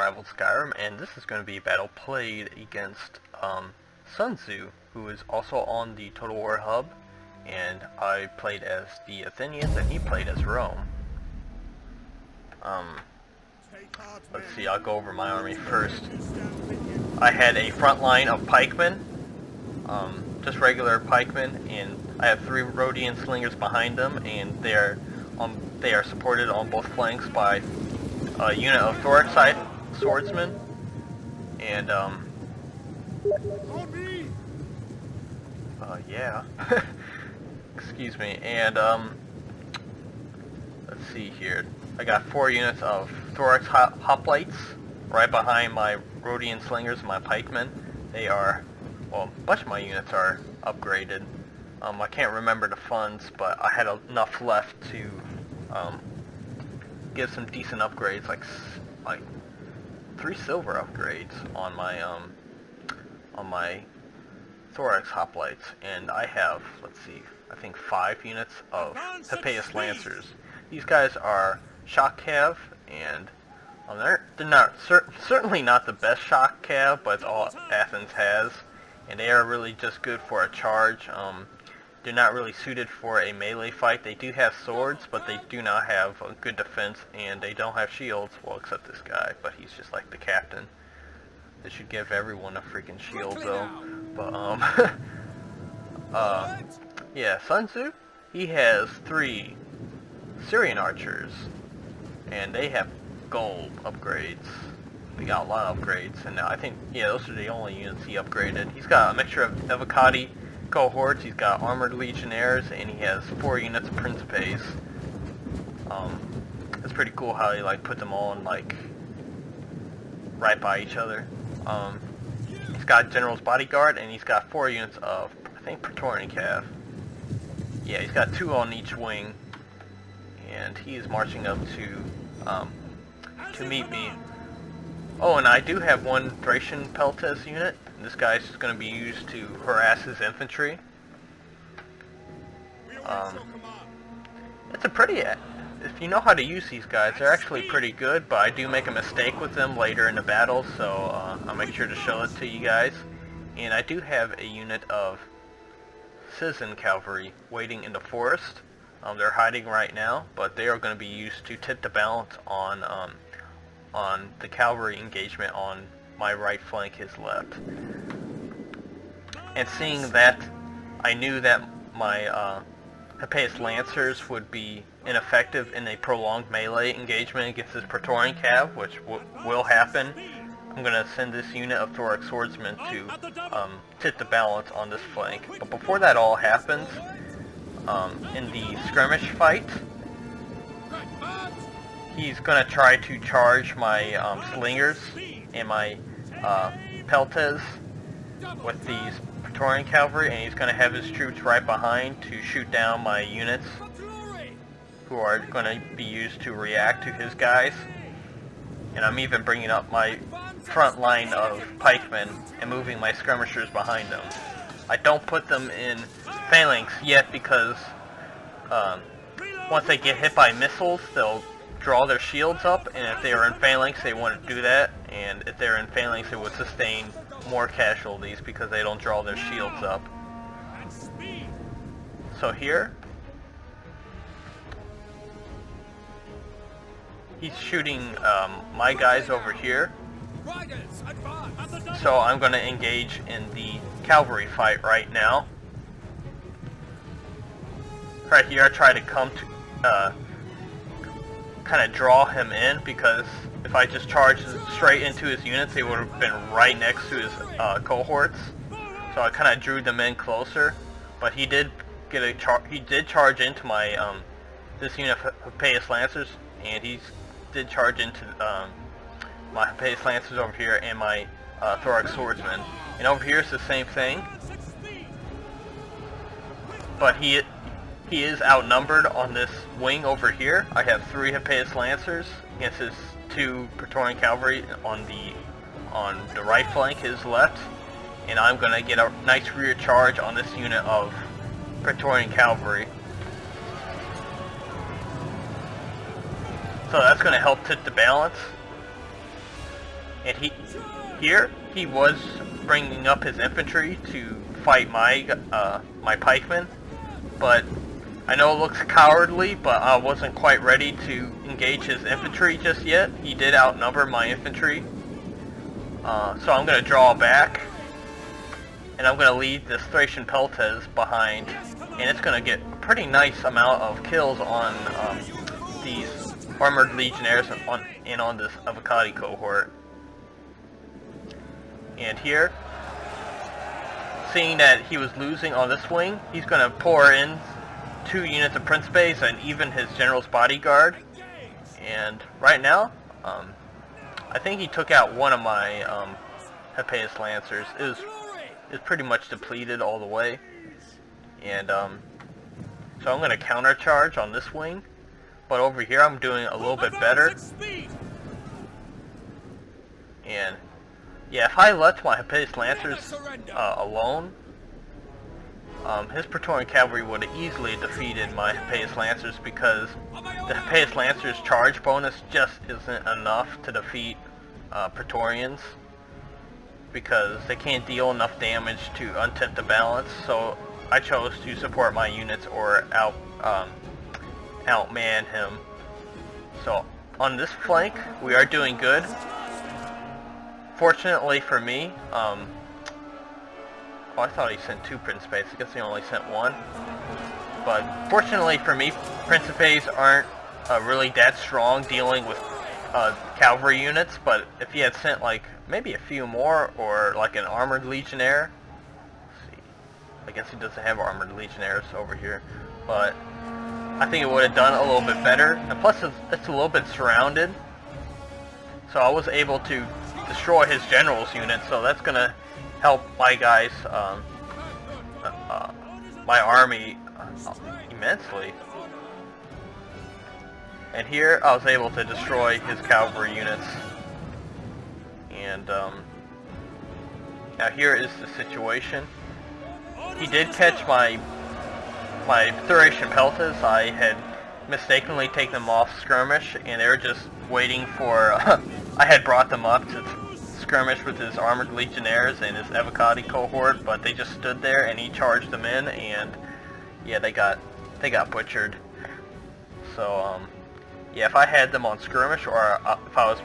Unrivaled Skyrim, and this is going to be a battle played against Sun Tzu, who is also on the TWHUB, and I played as the Athenians, and he played as Rome. Let's see, I'll go over my army first. I had a front line of pikemen, just regular pikemen, and I have 3 Rhodian slingers behind them, and they are supported on both flanks by a unit of thorax swordsmen, and yeah, excuse me, and let's see here. I got 4 units of thorax hoplites right behind my Rhodian slingers and my pikemen. They are, well, a bunch of my units are upgraded. I can't remember the funds, but I had enough left to give some decent upgrades, like 3 silver upgrades on my thorax hoplites, and I have, let's see, I think 5 units of Hippias lancers. These guys are shock cav, and they're not certainly not the best shock cav, but it's all Athens has, and they are really just good for a charge. They're not really suited for a melee fight. They do have swords, but they do not have a good defense, and they don't have shields, well, except this guy, but he's just like the captain. They should give everyone a freaking shield, though. But, yeah, Sun Tzu, he has 3 Syrian archers, and they have gold upgrades. They got a lot of upgrades, and I think, yeah, those are the only units he upgraded. He's got a mixture of Evocati cohorts, he's got armored legionnaires, and he has 4 units of principes. It's pretty cool how he put them all in right by each other. He's got general's bodyguard, and he's got 4 units of, I think, Praetorian cav. Yeah, he's got 2 on each wing, and he is marching up to meet me. Oh, and I do have 1 Thracian Peltes unit. This guy's just going to be used to harass his infantry. It's a pretty, if you know how to use these guys, they're actually pretty good, but I do make a mistake with them later in the battle, so I'll make sure to show it to you guys. And I do have a unit of citizen cavalry waiting in the forest. They're hiding right now, but they are going to be used to tip the balance on the cavalry engagement on my right flank, his left. And seeing that, I knew that my Hippias lancers would be ineffective in a prolonged melee engagement against this Praetorian cav, which will happen. I'm going to send this unit of thorax swordsmen to tip the balance on this flank. But before that all happens, in the skirmish fight, he's going to try to charge my slingers and my peltes with these Praetorian cavalry, and he's going to have his troops right behind to shoot down my units, who are going to be used to react to his guys. And I'm even bringing up my front line of pikemen and moving my skirmishers behind them. I don't put them in phalanx yet because once they get hit by missiles, they'll draw their shields up, and if they are in phalanx, they wouldn't do that, and if they're in phalanx, it would sustain more casualties because they don't draw their shields up. So here, he's shooting my guys over here, so I'm going to engage in the cavalry fight right now. Right here, I try to come to kind of draw him in, because if I just charged straight into his units, they would have been right next to his cohorts. So I kind of drew them in closer, but he did get he did charge into my this unit of Hippias lancers, and he did charge into my Hippias lancers over here and my thorax swordsmen. And over here is the same thing, but he is outnumbered on this wing over here. I have 3 Hippias lancers against his 2 Praetorian cavalry on the right flank, his left, and I'm gonna get a nice rear charge on this unit of Praetorian cavalry. So that's gonna help tip the balance. And he was bringing up his infantry to fight my my pikemen, but I know it looks cowardly, but I wasn't quite ready to engage his infantry just yet. He did outnumber my infantry, so I'm going to draw back, and I'm going to leave this Thracian Peltes behind, and it's going to get a pretty nice amount of kills on these armored legionnaires on this Avocati cohort. And here, seeing that he was losing on this wing, he's going to pour in 2 units of Principes and even his general's bodyguard. And right now, I think he took out one of my Hippeus Lancers. It's pretty much depleted all the way. And so I'm going to countercharge on this wing. But over here I'm doing a little bit better. And yeah, if I left my Hippeus Lancers alone, his Praetorian Cavalry would have easily defeated my Hippeus Lancers, because the Hippeus Lancers charge bonus just isn't enough to defeat Praetorians, because they can't deal enough damage to untip the balance. So I chose to support my units or outman him. So on this flank we are doing good. Fortunately for me, oh, I thought he sent 2 Principes. I guess he only sent 1. But fortunately for me, Principes aren't really that strong dealing with cavalry units. But if he had sent like maybe a few more, or like an armored legionnaire, let's see, I guess he doesn't have armored legionnaires over here, but I think it would have done a little bit better. And plus it's a little bit surrounded, so I was able to destroy his general's unit, so that's gonna help my guys, my army immensely. And here I was able to destroy his cavalry units. And now here is the situation. He did catch my Thracian Peltes. I had mistakenly taken them off skirmish, and they were just waiting for I had brought them up to skirmish with his armored legionnaires and his Avocati cohort, but they just stood there and he charged them in, and yeah, they got butchered. So yeah, if I had them on skirmish, or if I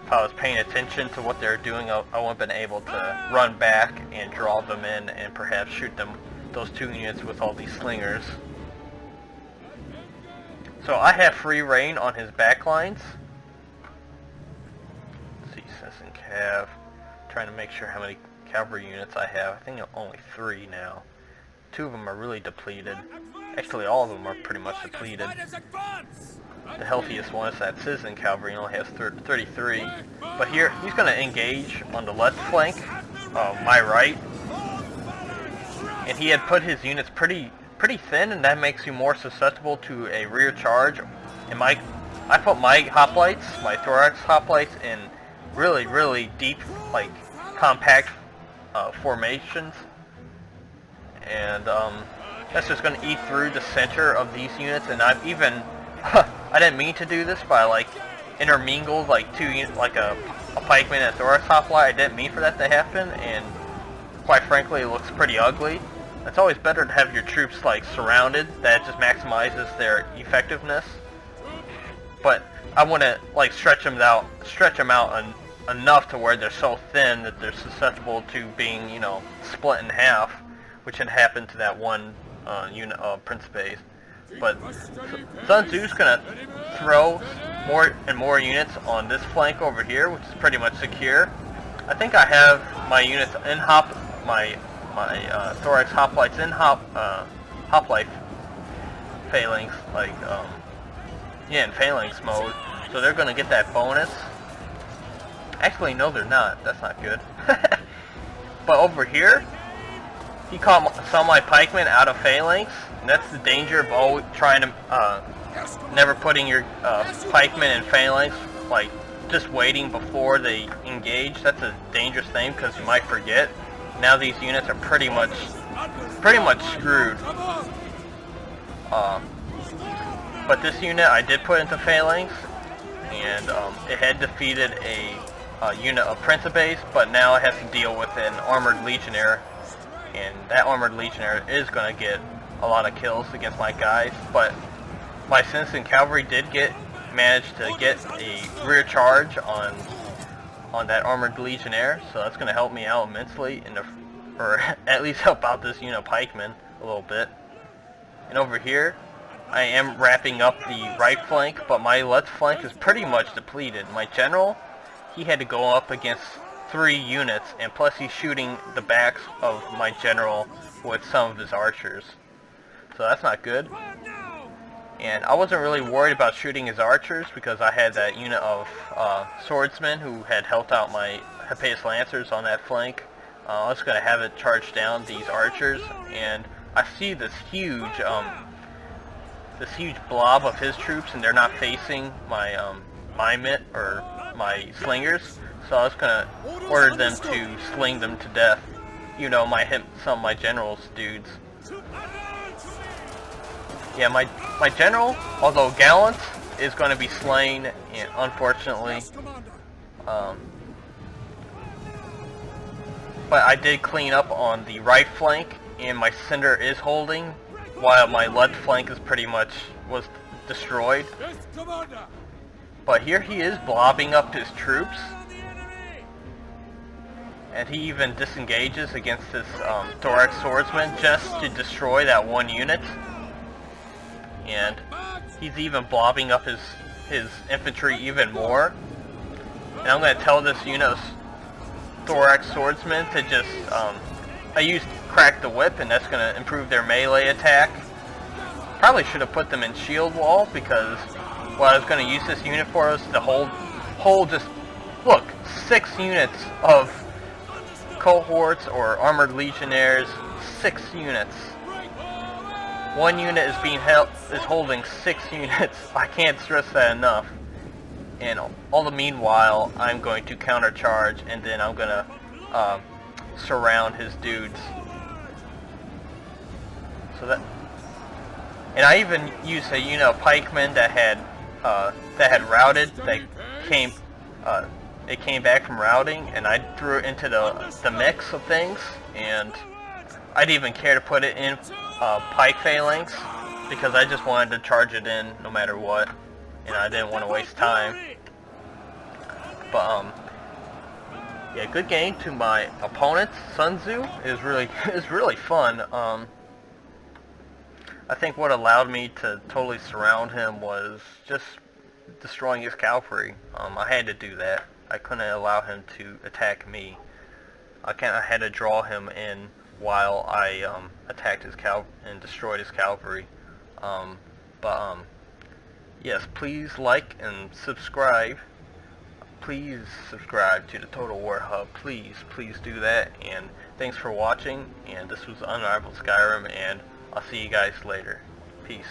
was paying attention to what they were doing, I would have been able to run back and draw them in and perhaps shoot those 2 units with all these slingers. So I have free reign on his backlines. Let's see, Citizen Cav. Trying to make sure how many cavalry units I have. I think only 3 now. 2 of them are really depleted. Actually, all of them are pretty much depleted. The healthiest one is that Citizen Cavalry, and only has 33. But here, he's going to engage on the left flank, my right. And he had put his units pretty thin, and that makes you more susceptible to a rear charge. And I put my hoplites, my thorax hoplites, in really deep, like compact formations, and that's just going to eat through the center of these units. And I've even I didn't mean to do this, but I like intermingled like 2 units, like a pikeman and a thorax hoplite. I didn't mean for that to happen, and quite frankly, it looks pretty ugly. It's always better to have your troops like surrounded. That just maximizes their effectiveness. But I want to like stretch them out enough to where they're so thin that they're susceptible to being, you know, split in half, which had happened to that one unit of Principes. But Sun Tzu's gonna throw more and more units on this flank over here, which is pretty much secure. I think I have my units in my thorax hoplites in hoplite phalanx, like in phalanx mode, so they're gonna get that bonus. Actually, no, they're not. That's not good. But over here, he caught some of my pikemen out of phalanx, and that's the danger of always trying to never putting your pikemen in phalanx, like just waiting before they engage. That's a dangerous thing, because you might forget. Now these units are pretty much screwed. But this unit I did put into phalanx, and it had defeated a unit of Principes, but now it has to deal with an armored legionnaire, and that armored legionnaire is going to get a lot of kills against my guys. But my citizen cavalry did manage to get a rear charge on that armored legionnaire, so that's going to help me out immensely, or at least help out this unit of pikemen a little bit. And over here, I am wrapping up the right flank, but my left flank is pretty much depleted. My general, he had to go up against 3 units, and plus he's shooting the backs of my general with some of his archers. So that's not good. And I wasn't really worried about shooting his archers because I had that unit of swordsmen who had helped out my Hippeus Lancers on that flank. I was going to have it charge down these archers, and I see this huge blob of his troops, and they're not facing my my slingers. So I was going to order them to sling them to death. You know, some of my general's dudes. Yeah, my general, although gallant, is going to be slain, and unfortunately. But I did clean up on the right flank, and my center is holding, while my left flank is pretty much was destroyed. But here he is blobbing up his troops, and he even disengages against this thorax swordsman just to destroy that one unit. And he's even blobbing up his infantry even more. And I'm going to tell this unit of thorax swordsmen to just, I used crack the whip, and that's going to improve their melee attack. Probably should have put them in shield wall, because what I was going to use this unit for was to hold just, look, 6 units of cohorts or armored legionnaires, 6 units. One unit is holding 6 units. I can't stress that enough. And all the meanwhile, I'm going to countercharge, and then I'm going to surround his dudes. So that, and I even used a unit of pikemen that had routed. It came back from routing, and I threw it into the mix of things, and I didn't even care to put it in pike phalanx, because I just wanted to charge it in no matter what, and I didn't want to waste time. But yeah, good game to my opponent, Sun Tzu. It was really fun. I think what allowed me to totally surround him was just destroying his cavalry. I had to do that. I couldn't allow him to attack me. I had to draw him in while I attacked his and destroyed his cavalry. Yes, please like and subscribe. Please subscribe to the Total War Hub. Please do that. And thanks for watching. And this was Unrivaled Skyrim, and I'll see you guys later. Peace.